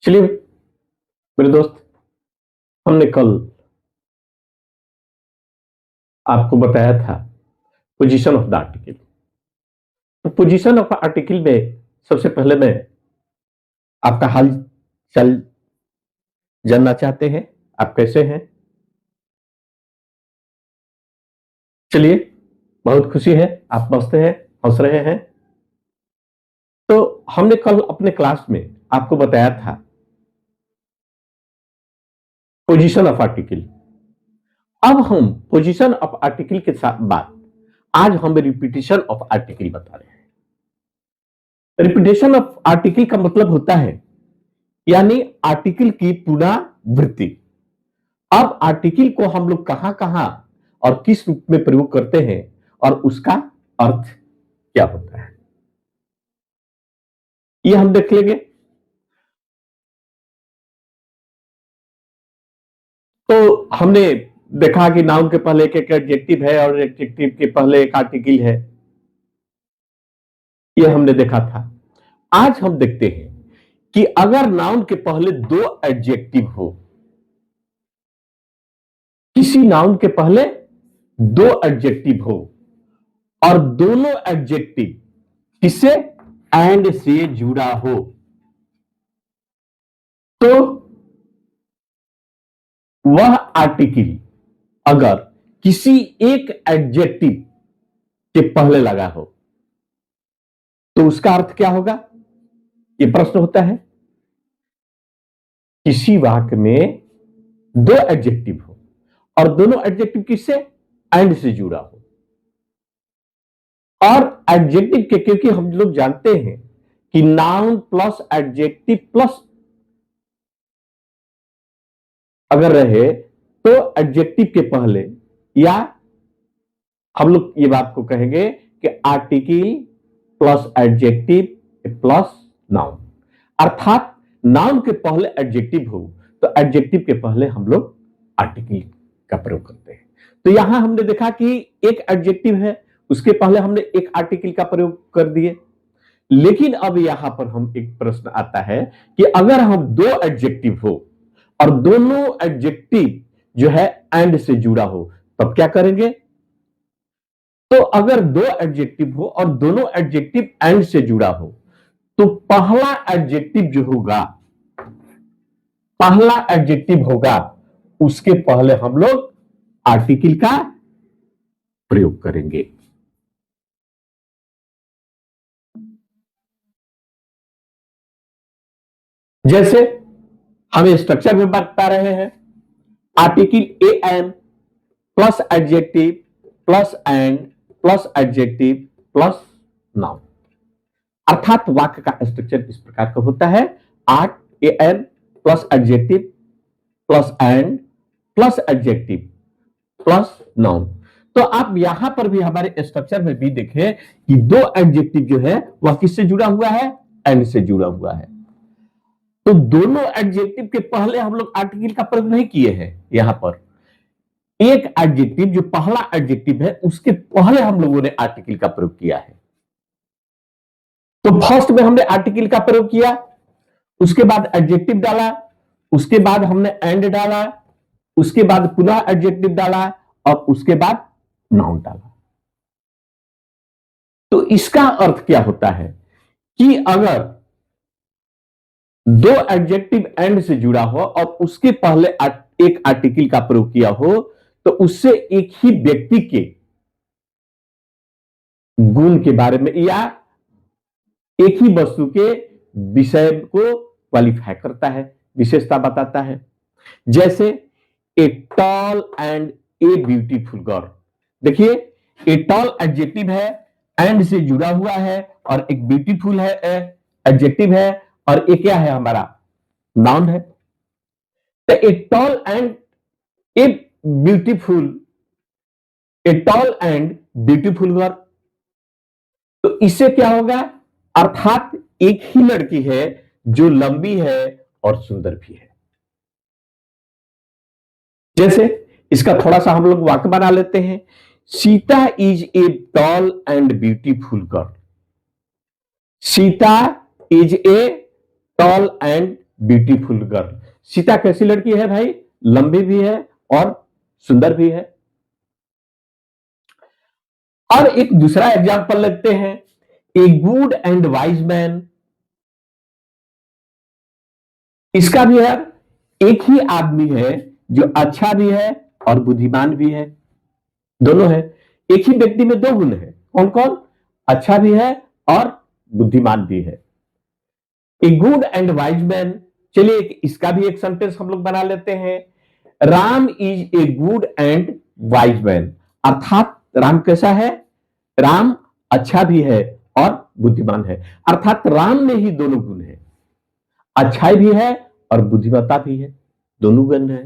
चलिए मेरे दोस्त, हमने कल आपको बताया था पोजीशन ऑफ द आर्टिकल। तो पोजीशन ऑफ आर्टिकल में सबसे पहले मैं आपका हाल चाल जानना चाहते हैं। आप कैसे हैं? चलिए, बहुत खुशी है, आप मस्त हैं, हंस रहे हैं। तो हमने कल अपने क्लास में आपको बताया था पोजीशन ऑफ आर्टिकल। अब हम पोजीशन ऑफ आर्टिकल के साथ बाद आज हम रिपीटेशन ऑफ आर्टिकल बता रहे हैं। रिपीटेशन ऑफ आर्टिकल का मतलब होता है यानी आर्टिकल की पुनरावृत्ति। अब आर्टिकल को हम लोग कहां कहां और किस रूप में प्रयोग करते हैं और उसका अर्थ क्या होता है, ये हम देख लेंगे। तो हमने देखा कि नाउन के पहले एक एडजेक्टिव है और एडजेक्टिव के पहले एक आर्टिकल है, ये हमने देखा था। आज हम देखते हैं कि अगर नाउन के पहले दो एडजेक्टिव हो, किसी नाउन के पहले दो एडजेक्टिव हो और दोनों एडजेक्टिव किससे एंड से जुड़ा हो, तो वह आर्टिकल अगर किसी एक एडजेक्टिव के पहले लगा हो तो उसका अर्थ क्या होगा, यह प्रश्न होता है। किसी वाक्य में दो एडजेक्टिव हो और दोनों एडजेक्टिव किससे एंड से जुड़ा हो, और एडजेक्टिव के, क्योंकि हम लोग जानते हैं कि नाउन प्लस एडजेक्टिव प्लस अगर रहे तो एडजेक्टिव के पहले, या हम लोग ये बात को कहेंगे कि article plus adjective plus noun, अर्थात नाउन के पहले एडजेक्टिव हो तो एडजेक्टिव के पहले हम लोग आर्टिकल का प्रयोग करते हैं। तो यहां हमने देखा कि एक एडजेक्टिव है, उसके पहले हमने एक आर्टिकल का प्रयोग कर दिए। लेकिन अब यहां पर हम एक प्रश्न आता है कि अगर हम दो एडजेक्टिव हो और दोनों एडजेक्टिव जो है एंड से जुड़ा हो तब क्या करेंगे। तो अगर दो एडजेक्टिव हो और दोनों एडजेक्टिव एंड से जुड़ा हो तो पहला एडजेक्टिव होगा उसके पहले हम लोग आर्टिकल का प्रयोग करेंगे। जैसे हम स्ट्रक्चर में बता रहे हैं, article a an plus adjective plus and plus adjective plus noun, अर्थात वाक्य का स्ट्रक्चर इस प्रकार का होता है। Art a an plus adjective plus and plus adjective plus noun. तो आप यहां पर भी हमारे स्ट्रक्चर में भी देखें कि दो एडजेक्टिव जो है वह किससे जुड़ा हुआ है, एंड से जुड़ा हुआ है। तो दोनों एडजेक्टिव के पहले हम लोग आर्टिकल का प्रयोग नहीं किए हैं। यहां पर एक एडजेक्टिव जो पहला एडजेक्टिव है उसके पहले हम लोगों ने आर्टिकल का प्रयोग किया है। तो फर्स्ट में हमने आर्टिकल का प्रयोग किया, उसके बाद एडजेक्टिव डाला, उसके बाद हमने एंड डाला, उसके बाद पुनः एडजेक्टिव डाला और उसके बाद नाउन डाला। तो इसका अर्थ क्या होता है कि अगर दो एडजेक्टिव एंड से जुड़ा हो और उसके पहले एक आर्टिकल का प्रयोग किया हो तो उससे एक ही व्यक्ति के गुण के बारे में या एक ही वस्तु के विषय को क्वालिफाई करता है, विशेषता बताता है। जैसे a tall and a beautiful girl, देखिए ए टॉल एडजेक्टिव है, एंड से जुड़ा हुआ है, और एक ब्यूटीफुल है एडजेक्टिव है, और एक क्या है हमारा नाउन है। तो a tall and a beautiful girl, तो इससे क्या होगा, अर्थात एक ही लड़की है जो लंबी है और सुंदर भी है। जैसे इसका थोड़ा सा हम लोग वाक्य बना लेते हैं, Sita is a tall and beautiful girl. Sita is a tall and beautiful girl. Sita कैसी लड़की है भाई? लंबी भी है और सुंदर भी है। और एक दूसरा एग्जांपल लगते हैं, a good and wise man. इसका भी है, एक ही आदमी है जो अच्छा भी है और बुद्धिमान भी है, दोनों है। एक ही व्यक्ति में दो गुण है, कौन कौन? अच्छा भी है और बुद्धिमान भी है। A good and wise man. चलिए इसका भी एक सेंटेंस हम लोग बना लेते हैं, Ram is a good and wise man. अर्थात राम कैसा है? राम अच्छा भी है और बुद्धिमान है। अर्थात राम में ही दोनों गुण है, अच्छाई भी है और बुद्धिमत्ता भी है, दोनों गुण है।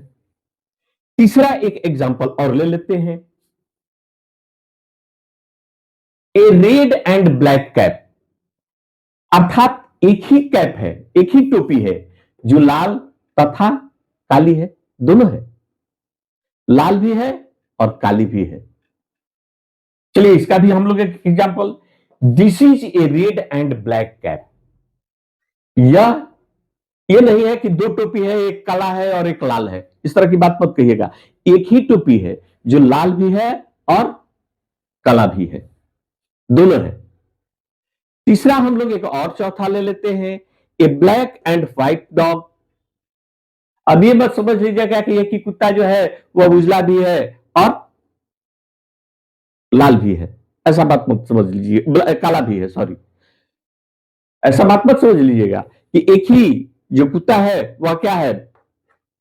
तीसरा एक एग्जांपल और ले लेते हैं, ए रेड एंड ब्लैक कैप। अर्थात एक ही कैप है, एक ही टोपी है जो लाल तथा काली है, दोनों है, लाल भी है और काली भी है। चलिए इसका भी हम लोग एक example, this is a red and black cap. ये नहीं है कि दो टोपी है, एक काला है और एक लाल है, इस तरह की बात मत कहिएगा। एक ही टोपी है जो लाल भी है और काला भी है, दोनों है। तीसरा हम लोग एक और चौथा ले लेते हैं, ए ब्लैक एंड व्हाइट डॉग। अब ये मत समझ लीजिएगा कि एक ही कुत्ता जो है वह उजला भी है और लाल भी है, ऐसा बात मत समझ लीजिए, काला भी है, सॉरी, ऐसा बात मत समझ लीजिएगा कि एक ही जो कुत्ता है वह क्या है,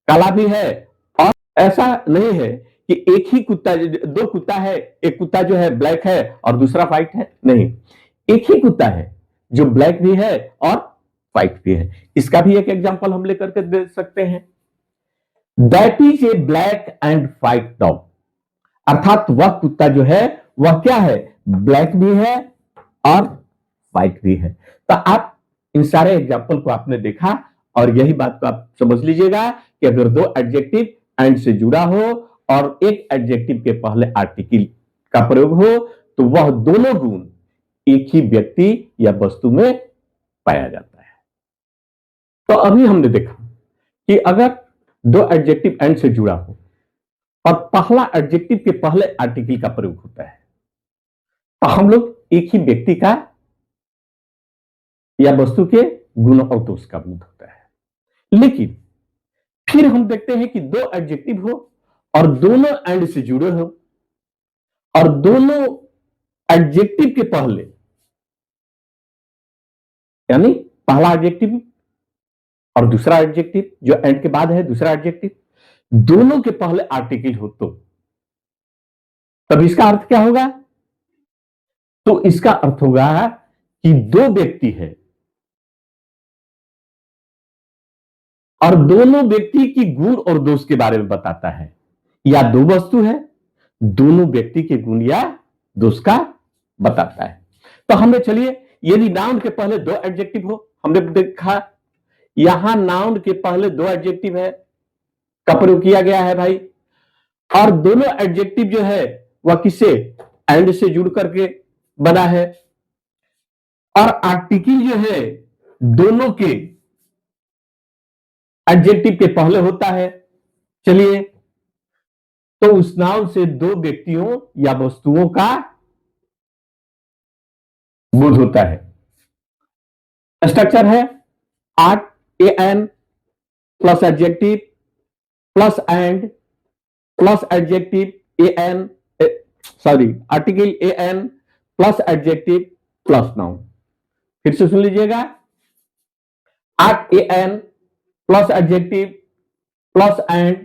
काला भी है। और ऐसा नहीं है कि एक ही कुत्ता, दो कुत्ता है, एक कुत्ता जो है ब्लैक है और दूसरा व्हाइट है, नहीं, एक ही कुत्ता है जो ब्लैक भी है और व्हाइट भी है। इसका भी एक एग्जांपल हम लेकर के दे सकते हैं, that is a black and white dog. अर्थात वह कुत्ता जो है वह क्या है, ब्लैक भी है और व्हाइट भी है। तो आप इन सारे एग्जाम्पल को आपने देखा और यही बात को आप समझ लीजिएगा कि अगर दो एडजेक्टिव एंड से जुड़ा हो और एक एडजेक्टिव के पहले आर्टिकल का प्रयोग हो तो वह दोनों गुण एक ही व्यक्ति या वस्तु में पाया जाता है। तो अभी हमने देखा कि अगर दो एडजेक्टिव एंड से जुड़ा हो और पहला एडजेक्टिव के पहले आर्टिकल का प्रयोग होता है तो हम लोग एक ही व्यक्ति का या वस्तु के गुण और दोष का बोध होता है। लेकिन फिर हम देखते हैं कि दो एडजेक्टिव हो और दोनों एंड से जुड़े हो और दोनों एडजेक्टिव के पहले, यानी पहला एडजेक्टिव और दूसरा एडजेक्टिव जो एंड के बाद है दूसरा एडजेक्टिव, दोनों के पहले आर्टिकल हो तो तब इसका अर्थ क्या होगा? तो इसका अर्थ होगा कि दो व्यक्ति है और दोनों व्यक्ति की गुण और दोष के बारे में बताता है, या दो वस्तु है दोनों व्यक्ति के गुण या दोष का बताता है। तो हमने चलिए यदि नाउन के पहले दो एडजेक्टिव हो, हमने देखा यहां नाउन के पहले दो एडजेक्टिव है का प्रयोग किया गया है भाई, और दोनों एडजेक्टिव जो है वह किससे, एंड से जुड़ करके बना है, और आर्टिकल जो है दोनों के एडजेक्टिव के पहले होता है। चलिए तो उस नाउन से दो व्यक्तियों या वस्तुओं का बोध होता है। स्ट्रक्चर है art a an plus adjective plus and plus adjective a an, sorry article a an plus adjective plus noun. फिर से सुन लीजिएगा, art a an plus adjective plus and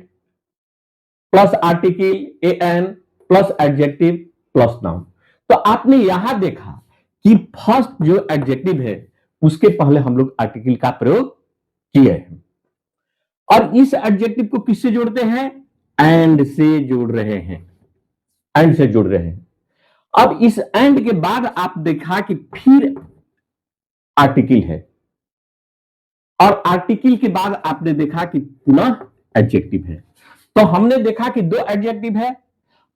plus article a an plus adjective plus noun. तो आपने यहां देखा कि first जो एडजेक्टिव है उसके पहले हम लोग आर्टिकल का प्रयोग किए हैं और इस एडजेक्टिव को किससे जोड़ते हैं, एंड से जोड़ रहे हैं, एंड से जोड़ रहे हैं। अब इस एंड के बाद आप देखा कि फिर आर्टिकल है और आर्टिकल के बाद आपने देखा कि पुनः एडजेक्टिव है। तो हमने देखा कि दो एडजेक्टिव है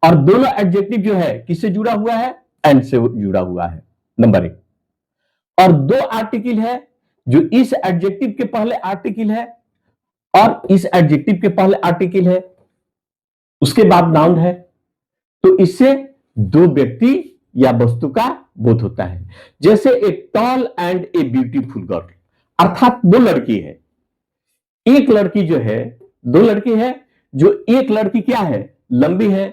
और दोनों एडजेक्टिव जो है किससे जुड़ा हुआ है, एंड से जुड़ा हुआ है, नंबर एक। और दो आर्टिकल है जो इस एडजेक्टिव के पहले आर्टिकल है और इस एडजेक्टिव के पहले आर्टिकल है, उसके बाद नाउन है, तो इससे दो व्यक्ति या वस्तु का बोध होता है। जैसे a tall and a beautiful girl, अर्थात दो लड़की है, एक लड़की जो है, दो लड़की है, जो एक लड़की क्या है, लंबी है,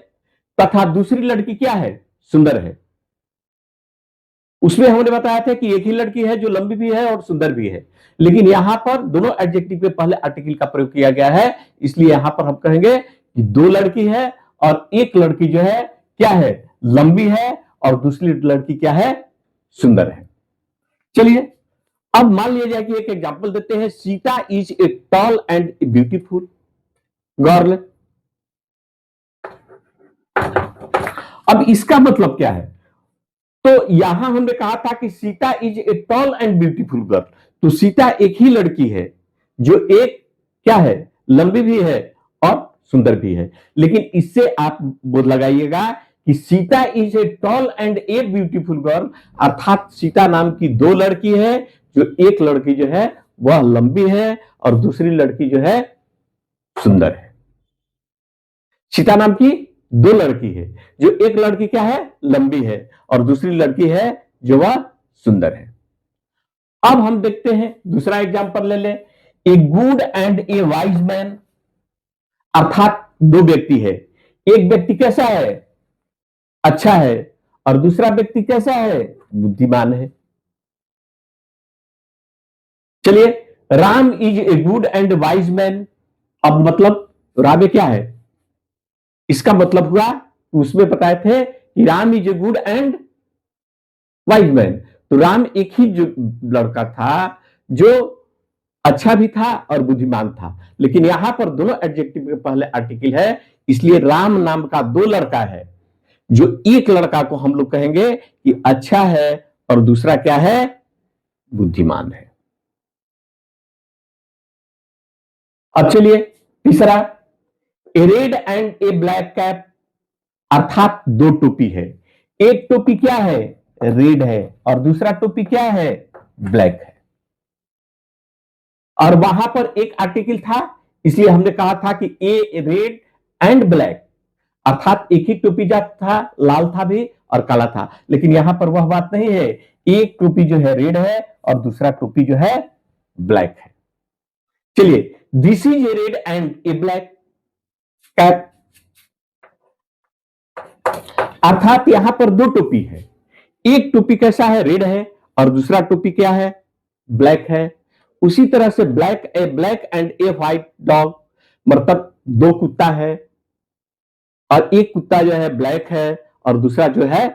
तथा दूसरी लड़की क्या है, सुंदर है। उसमें हमने बताया था कि एक ही लड़की है जो लंबी भी है और सुंदर भी है, लेकिन यहां पर दोनों एडजेक्टिव के पहले आर्टिकल का प्रयोग किया गया है, इसलिए यहां पर हम कहेंगे कि दो लड़की है और एक लड़की जो है क्या है, लंबी है, और दूसरी लड़की क्या है, सुंदर है। चलिए अब मान लिया जाए कि एक एग्जांपल देते हैं, Sita is a tall and beautiful girl. अब इसका मतलब क्या है, तो यहां हमने कहा था कि Sita is a tall and beautiful girl, तो सीता एक ही लड़की है जो एक क्या है, लंबी भी है और सुंदर भी है। लेकिन इससे आप बोध लगाइएगा कि Sita is a tall and a beautiful girl, अर्थात सीता नाम की दो लड़की है, जो एक लड़की जो है वह लंबी है और दूसरी लड़की जो है सुंदर है। सीता नाम की दो लड़की है, जो एक लड़की क्या है, लंबी है, और दूसरी लड़की है जो वह सुंदर है। अब हम देखते हैं दूसरा एग्जांपल ले लें, a good and A wise man, अर्थात दो व्यक्ति है, एक व्यक्ति कैसा है, अच्छा है, और दूसरा व्यक्ति कैसा है, बुद्धिमान है। चलिए, Ram is a good and wise man, अब मतलब राम क्या है, इसका मतलब हुआ, उसमें बताए थे कि Ram is a good and wise man, तो राम एक ही जो लड़का था जो अच्छा भी था और बुद्धिमान था, लेकिन यहां पर दोनों एडजेक्टिव के पहले आर्टिकल है, इसलिए राम नाम का दो लड़का है, जो एक लड़का को हम लोग कहेंगे कि अच्छा है और दूसरा क्या है, बुद्धिमान है। अब चलिए तीसरा, a red and a black cap, अर्थात दो टोपी है, एक टोपी क्या है, रेड है, और दूसरा टोपी क्या है, ब्लैक है, और वहां पर एक आर्टिकल था, इसलिए हमने कहा था कि ए रेड एंड ब्लैक, अर्थात एक ही टोपी जात था, लाल था भी और काला था, लेकिन यहां पर वह बात नहीं है, एक टोपी जो है रेड है और दूसरा टोपी जो है ब्लैक है। चलिए, this is a red and a black cap, अर्थात यहां पर दो टोपी है, एक टोपी कैसा है, रेड है, और दूसरा टोपी क्या है, ब्लैक है। उसी तरह से black and a white dog, मतलब दो कुत्ता है और एक कुत्ता जो है ब्लैक है और दूसरा जो है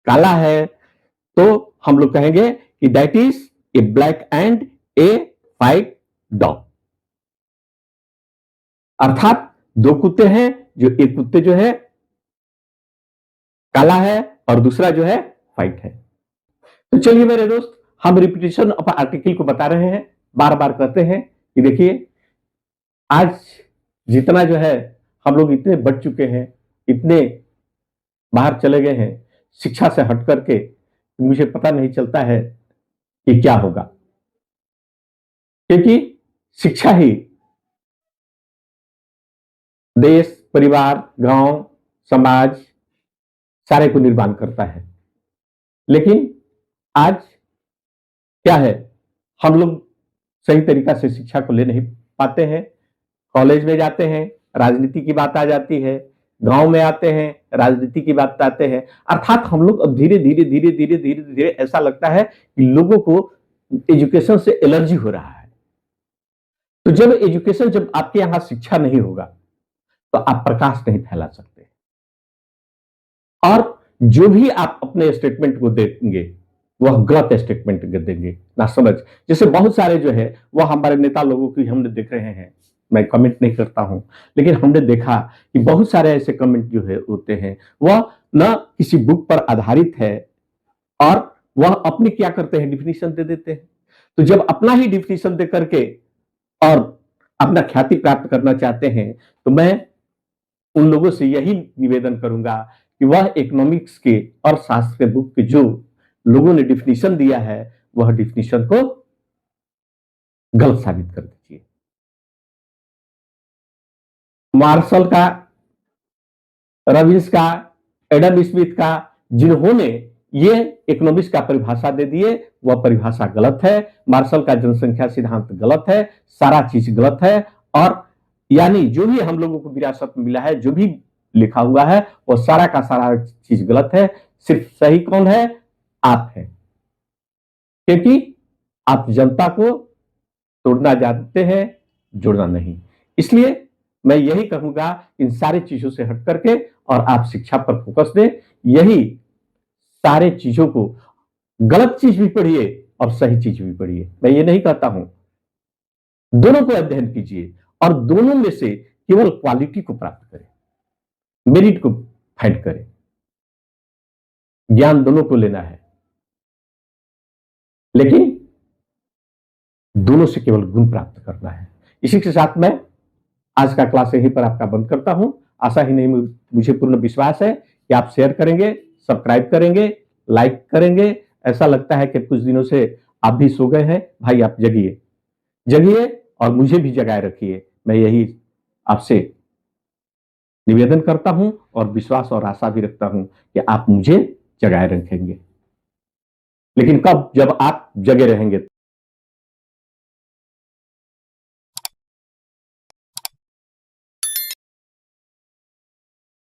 काला है, तो हम लोग कहेंगे कि that is a black and a white dog, अर्थात दो कुत्ते हैं, जो एक कुत्ते जो है काला है और दूसरा जो है व्हाइट है। तो चलिए मेरे दोस्त, हम रिपीटेशन ऑफ आर्टिकल को बता रहे हैं, बार बार कहते हैं कि देखिए, आज जितना जो है हम लोग इतने बढ़ चुके हैं, इतने बाहर चले गए हैं शिक्षा से हट करके, मुझे पता नहीं चलता है कि क्या होगा, क्योंकि शिक्षा ही देश, परिवार, गांव, समाज सारे को निर्माण करता है। लेकिन आज क्या है, हम लोग सही तरीका से शिक्षा को ले नहीं पाते हैं, कॉलेज में जाते हैं राजनीति की बात आ जाती है, गांव में आते हैं राजनीति की बात आते हैं, अर्थात हम लोग अब धीरे धीरे धीरे धीरे धीरे धीरे ऐसा लगता है कि लोगों को एजुकेशन से एलर्जी हो रहा है। तो जब आपके यहां शिक्षा नहीं होगा तो आप प्रकाश नहीं फैला सकते, और जो भी आप अपने स्टेटमेंट को देंगे वह गलत स्टेटमेंट देंगे ना समझ। जैसे बहुत सारे जो है वह हमारे नेता लोगों की हमने देख रहे हैं, मैं कमेंट नहीं करता हूं, लेकिन हमने देखा कि बहुत सारे ऐसे कमेंट जो है होते हैं वह न किसी बुक पर आधारित है, और वह अपनी क्या करते हैं, डिफिनीशन दे देते हैं। तो जब अपना ही डिफिनीशन दे करके और अपना ख्याति प्राप्त करना चाहते हैं, तो मैं उन लोगों से यही निवेदन करूंगा कि वह इकोनॉमिक्स के और शास्त्र के बुक के जो लोगों ने डिफिनीशन दिया है, वह डिफिनीशन को गलत साबित कर दीजिए। मार्शल का, रविस का, एडम स्मिथ का, जिन्होंने ये इकोनॉमिक्स का परिभाषा दे दिए, वह परिभाषा गलत है। मार्शल का जनसंख्या सिद्धांत गलत है, सारा चीज गलत है। और यानी जो भी हम लोगों को विरासत में मिला है, जो भी लिखा हुआ है, वो सारा का सारा चीज गलत है। सिर्फ सही कौन है? आप है, क्योंकि आप जनता को तोड़ना जानते हैं, जोड़ना नहीं। इसलिए मैं यही कहूंगा, इन सारी चीजों से हट करके और आप शिक्षा पर फोकस दें। यही सारे चीजों को, गलत चीज भी पढ़िए और सही चीज भी पढ़िए, मैं ये नहीं कहता हूं। दोनों को अध्ययन कीजिए और दोनों में से केवल क्वालिटी को प्राप्त करें, मेरिट को फाइंड करें। ज्ञान दोनों को लेना है, लेकिन दोनों से केवल गुण प्राप्त करना है। इसी के साथ मैं आज का क्लास यहीं पर आपका बंद करता हूं। आशा ही नहीं, मुझे पूर्ण विश्वास है कि आप शेयर करेंगे, सब्सक्राइब करेंगे, लाइक करेंगे। ऐसा लगता है कि कुछ दिनों से आप भी सो गए हैं। भाई आप जगिए, जगिए और मुझे भी जगाए रखिए। मैं यही आपसे निवेदन करता हूं और विश्वास और आशा भी रखता हूं कि आप मुझे जगाए रखेंगे। लेकिन कब? जब आप जगे रहेंगे।